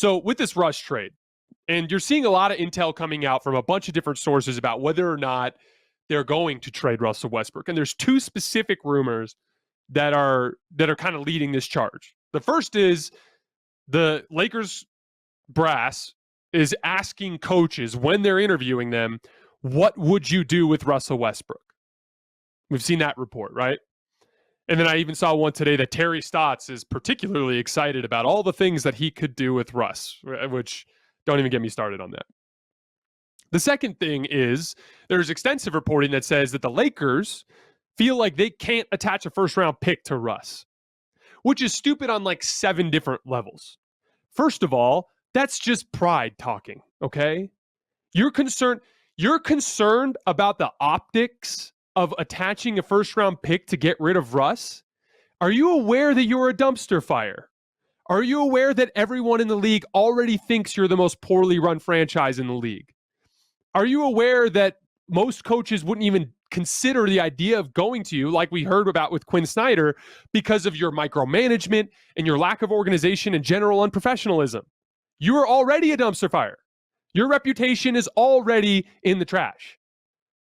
So with this Russ trade, and you're seeing a lot of intel coming out from a bunch of different sources about whether or not they're going to trade Russell Westbrook. And there's two specific rumors that are kind of leading this charge. The first is the Lakers brass is asking coaches when they're interviewing them, what would you do with Russell Westbrook? We've seen that report, right? And then I even saw one today that Terry Stotts is particularly excited about all the things that he could do with Russ, which don't even get me started on that. The second thing is there's extensive reporting that says that the Lakers feel like they can't attach a first-round pick to Russ, which is stupid on like 7 different levels. First of all, that's just pride talking, okay? You're concerned about the optics of attaching a first-round pick to get rid of Russ? Are you aware that you're a dumpster fire? Are you aware that everyone in the league already thinks you're the most poorly run franchise in the league? Are you aware that most coaches wouldn't even consider the idea of going to you, like we heard about with Quinn Snyder, because of your micromanagement and your lack of organization and general unprofessionalism? You are already a dumpster fire. Your reputation is already in the trash.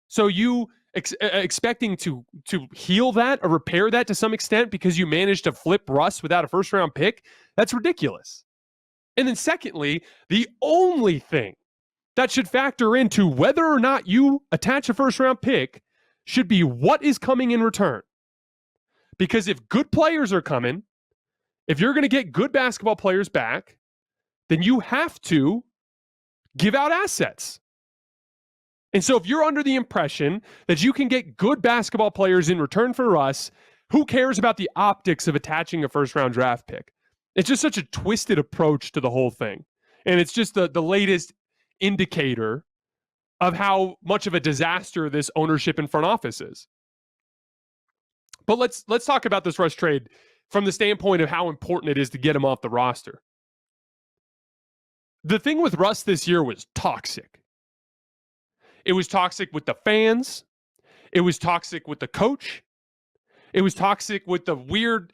So you expecting to heal that or repair that to some extent because you managed to flip Russ without a first-round pick, that's ridiculous. And then secondly, the only thing that should factor into whether or not you attach a first-round pick should be what is coming in return. Because if good players are coming, if you're going to get good basketball players back, then you have to give out assets. And so if you're under the impression that you can get good basketball players in return for Russ, who cares about the optics of attaching a first-round draft pick? It's just such a twisted approach to the whole thing. And it's just the latest indicator of how much of a disaster this ownership and front office is. But let's talk about this Russ trade from the standpoint of how important it is to get him off the roster. The thing with Russ this year was toxic. It was toxic with the fans. It was toxic with the coach. It was toxic with the weird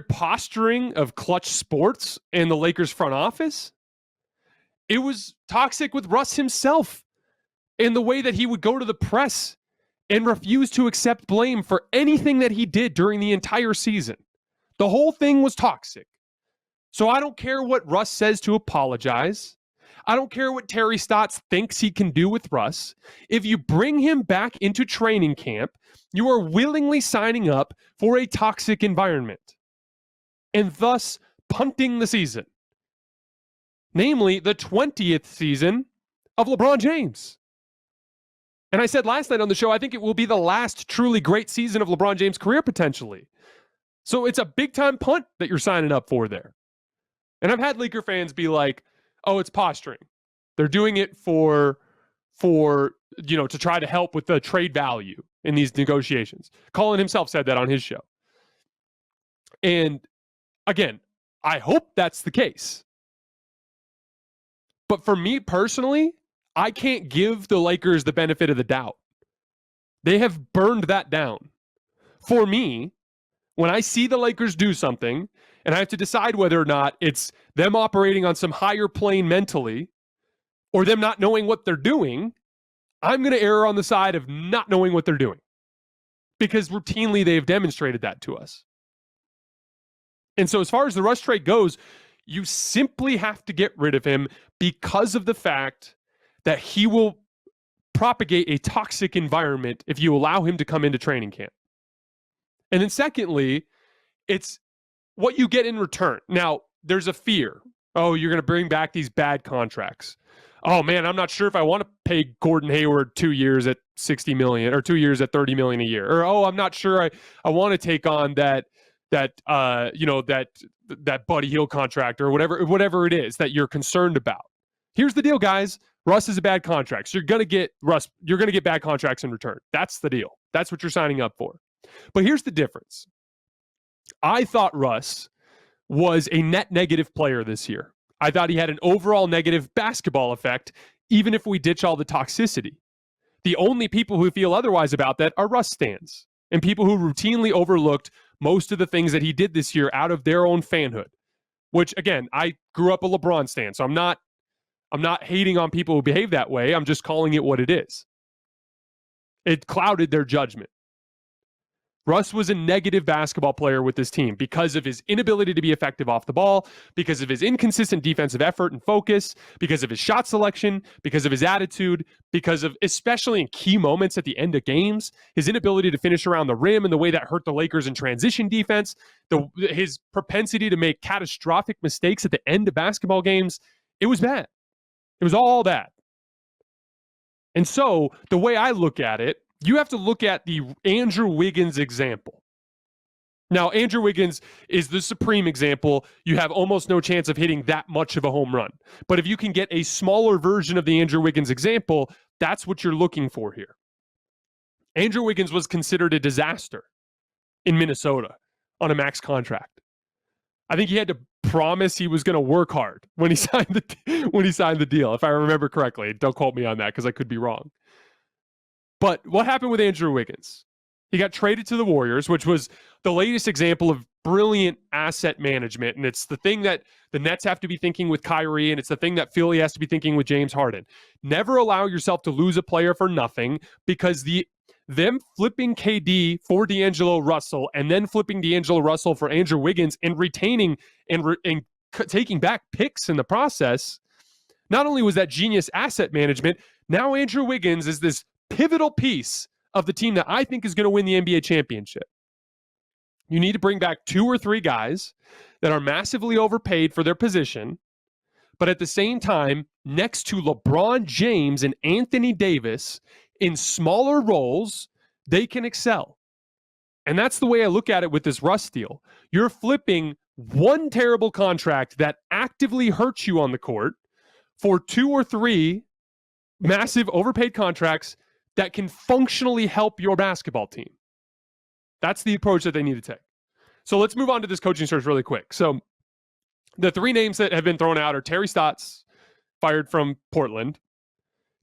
posturing of Clutch Sports and the Lakers front office. It was toxic with Russ himself and the way that he would go to the press and refuse to accept blame for anything that he did during the entire season. The whole thing was toxic. So I don't care what Russ says to apologize. I don't care what Terry Stotts thinks he can do with Russ. If you bring him back into training camp, you are willingly signing up for a toxic environment and thus punting the season. Namely, the 20th season of LeBron James. And I said last night on the show, I think it will be the last truly great season of LeBron James' career potentially. So it's a big-time punt that you're signing up for there. And I've had Laker fans be like, oh, it's posturing. They're doing it for to try to help with the trade value in these negotiations. Colin himself said that on his show. And again, I hope that's the case. But for me personally, I can't give the Lakers the benefit of the doubt. They have burned that down. For me, when I see the Lakers do something, and I have to decide whether or not it's them operating on some higher plane mentally or them not knowing what they're doing, I'm going to err on the side of not knowing what they're doing. Because routinely they've demonstrated that to us. And so as far as the Russ trade goes, you simply have to get rid of him because of the fact that he will propagate a toxic environment if you allow him to come into training camp. And then secondly, it's what you get in return. Now, there's a fear. Oh, you're going to bring back these bad contracts. Oh, man, I'm not sure if I want to pay Gordon Hayward 2 years at $60 million or 2 years at $30 million a year. Or, oh, I'm not sure I want to take on that Buddy Hield contract or whatever it is that you're concerned about. Here's the deal, guys. Russ is a bad contract. So you're going to get bad contracts in return. That's the deal. That's what you're signing up for. But here's the difference. I thought Russ was a net negative player this year. I thought he had an overall negative basketball effect, even if we ditch all the toxicity. The only people who feel otherwise about that are Russ stans and people who routinely overlooked most of the things that he did this year out of their own fanhood, which again, I grew up a LeBron stan, so I'm not hating on people who behave that way. I'm just calling it what it is. It clouded their judgment. Russ was a negative basketball player with this team because of his inability to be effective off the ball, because of his inconsistent defensive effort and focus, because of his shot selection, because of his attitude, because of, especially in key moments at the end of games, his inability to finish around the rim and the way that hurt the Lakers in transition defense, his propensity to make catastrophic mistakes at the end of basketball games. It was bad. It was all bad. And so the way I look at it, you have to look at the Andrew Wiggins example. Now, Andrew Wiggins is the supreme example. You have almost no chance of hitting that much of a home run. But if you can get a smaller version of the Andrew Wiggins example, that's what you're looking for here. Andrew Wiggins was considered a disaster in Minnesota on a max contract. I think he had to promise he was going to work hard when he signed the deal, if I remember correctly. Don't quote me on that because I could be wrong. But what happened with Andrew Wiggins? He got traded to the Warriors, which was the latest example of brilliant asset management. And it's the thing that the Nets have to be thinking with Kyrie, and it's the thing that Philly has to be thinking with James Harden. Never allow yourself to lose a player for nothing, because them flipping KD for D'Angelo Russell and then flipping D'Angelo Russell for Andrew Wiggins and retaining and taking back picks in the process, not only was that genius asset management, now Andrew Wiggins is this pivotal piece of the team that I think is going to win the NBA championship. You need to bring back 2 or 3 guys that are massively overpaid for their position, but at the same time, next to LeBron James and Anthony Davis in smaller roles, they can excel. And that's the way I look at it with this Russ deal. You're flipping one terrible contract that actively hurts you on the court for 2 or 3 massive overpaid contracts that can functionally help your basketball team. That's the approach that they need to take. So let's move on to this coaching search really quick. So the 3 names that have been thrown out are Terry Stotts, fired from Portland,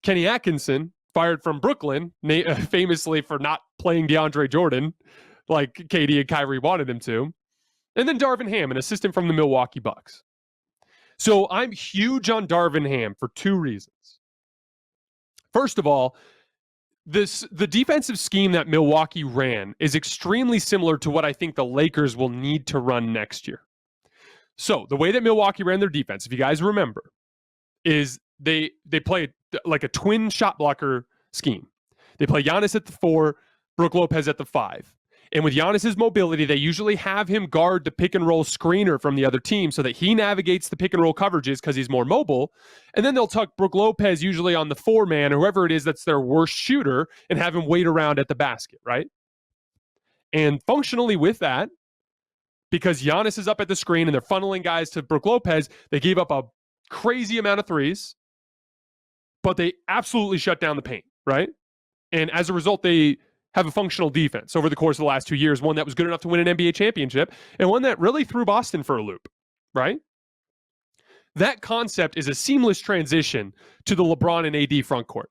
Kenny Atkinson, fired from Brooklyn, famously for not playing DeAndre Jordan like KD and Kyrie wanted him to, and then Darvin Ham, an assistant from the Milwaukee Bucks. So I'm huge on Darvin Ham for 2 reasons. First of all, the defensive scheme that Milwaukee ran is extremely similar to what I think the Lakers will need to run next year. So the way that Milwaukee ran their defense, if you guys remember, is they play like a twin shot blocker scheme. They play Giannis at the 4, Brook Lopez at the 5. And with Giannis's mobility, they usually have him guard the pick and roll screener from the other team so that he navigates the pick and roll coverages because he's more mobile. And then they'll tuck Brook Lopez usually on the 4-man, or whoever it is that's their worst shooter, and have him wait around at the basket, right? And functionally with that, because Giannis is up at the screen and they're funneling guys to Brook Lopez, they gave up a crazy amount of threes, but they absolutely shut down the paint, right? And as a result, they have a functional defense over the course of the last 2 years, one that was good enough to win an NBA championship, and one that really threw Boston for a loop, right? That concept is a seamless transition to the LeBron and AD front court.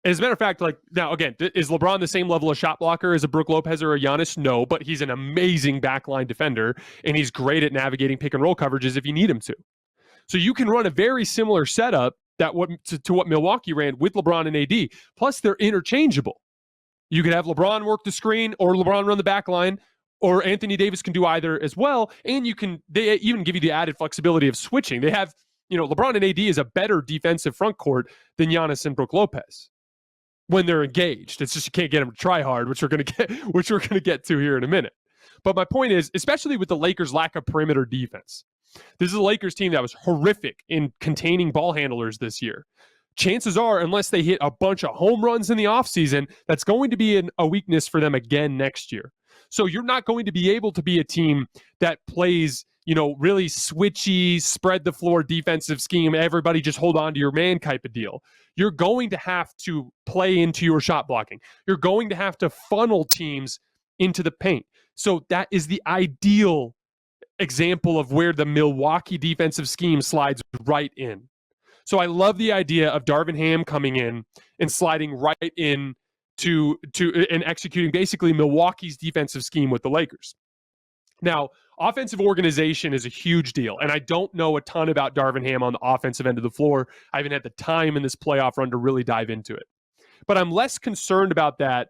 As a matter of fact, like, now again, is LeBron the same level of shot blocker as a Brook Lopez or a Giannis? No, but he's an amazing backline defender, and he's great at navigating pick and roll coverages if you need him to. So you can run a very similar setup to what Milwaukee ran with LeBron and AD. Plus, they're interchangeable. You could have LeBron work the screen or LeBron run the back line, or Anthony Davis can do either as well. And they even give you the added flexibility of switching. They have, LeBron and AD is a better defensive front court than Giannis and Brook Lopez when they're engaged. It's just you can't get them to try hard, which we're going to get to here in a minute. But my point is, especially with the Lakers' lack of perimeter defense, this is a Lakers team that was horrific in containing ball handlers this year. Chances are, unless they hit a bunch of home runs in the offseason, that's going to be a weakness for them again next year. So you're not going to be able to be a team that plays, really switchy, spread the floor defensive scheme, everybody just hold on to your man type of deal. You're going to have to play into your shot blocking. You're going to have to funnel teams into the paint. So that is the ideal example of where the Milwaukee defensive scheme slides right in. So I love the idea of Darvin Ham coming in and sliding right in to and executing basically Milwaukee's defensive scheme with the Lakers. Now, offensive organization is a huge deal, and I don't know a ton about Darvin Ham on the offensive end of the floor. I haven't had the time in this playoff run to really dive into it. But I'm less concerned about that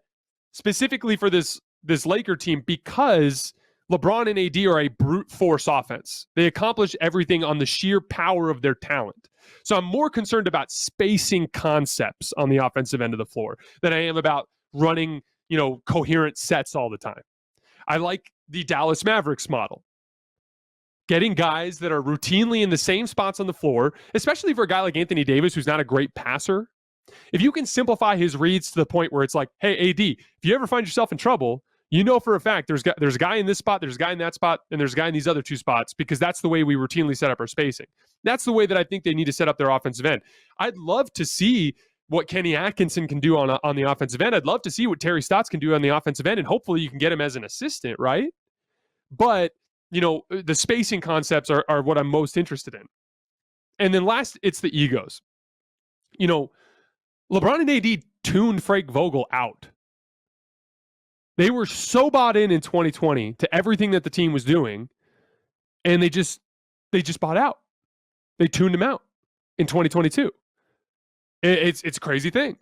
specifically for this Laker team because LeBron and AD are a brute force offense. They accomplish everything on the sheer power of their talent. So I'm more concerned about spacing concepts on the offensive end of the floor than I am about running, coherent sets all the time. I like the Dallas Mavericks model. Getting guys that are routinely in the same spots on the floor, especially for a guy like Anthony Davis, who's not a great passer. If you can simplify his reads to the point where it's like, hey, AD, if you ever find yourself in trouble, for a fact there's a guy in this spot, there's a guy in that spot, and there's a guy in these other two spots because that's the way we routinely set up our spacing. That's the way that I think they need to set up their offensive end. I'd love to see what Kenny Atkinson can do on the offensive end. I'd love to see what Terry Stotts can do on the offensive end, and hopefully you can get him as an assistant, right? But, the spacing concepts are what I'm most interested in. And then last, it's the egos. LeBron and AD tuned Frank Vogel out. They were so bought in 2020 to everything that the team was doing, and they just bought out. They tuned him out in 2022. It's a crazy thing.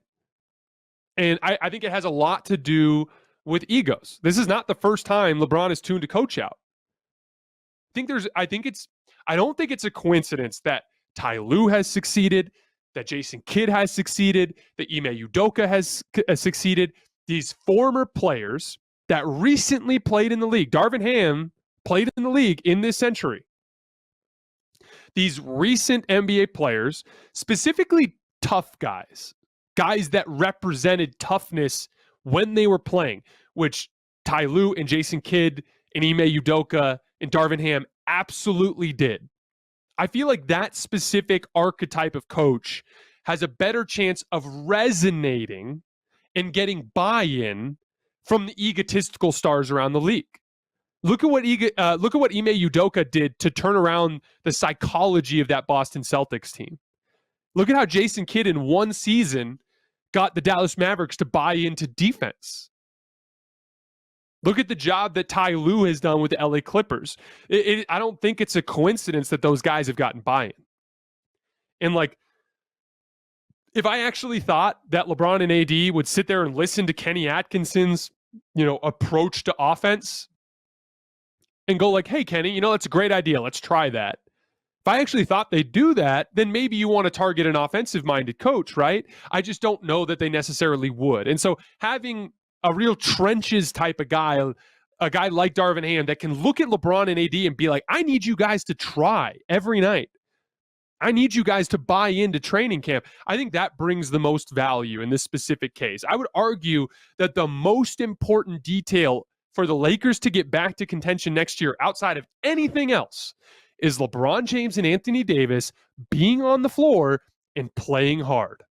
And I think it has a lot to do with egos. This is not the first time LeBron has tuned a coach out. I don't think it's a coincidence that Ty Lue has succeeded, that Jason Kidd has succeeded, that Ime Udoka has succeeded. These former players that recently played in the league, Darvin Ham played in the league in this century. These recent NBA players, specifically tough guys that represented toughness when they were playing, which Ty Lue and Jason Kidd and Ime Udoka and Darvin Ham absolutely did. I feel like that specific archetype of coach has a better chance of resonating and getting buy-in from the egotistical stars around the league. Look at what Ime Udoka did to turn around the psychology of that Boston Celtics team. Look at how Jason Kidd in one season got the Dallas Mavericks to buy into defense. Look at the job that Ty Lue has done with the LA Clippers. I don't think it's a coincidence that those guys have gotten buy-in. And if I actually thought that LeBron and AD would sit there and listen to Kenny Atkinson's, approach to offense and go like, hey, Kenny, that's a great idea. Let's try that. If I actually thought they'd do that, then maybe you want to target an offensive-minded coach, right? I just don't know that they necessarily would. And so having a real trenches type of guy, a guy like Darvin Ham that can look at LeBron and AD and be like, I need you guys to try every night. I need you guys to buy into training camp. I think that brings the most value in this specific case. I would argue that the most important detail for the Lakers to get back to contention next year, outside of anything else, is LeBron James and Anthony Davis being on the floor and playing hard.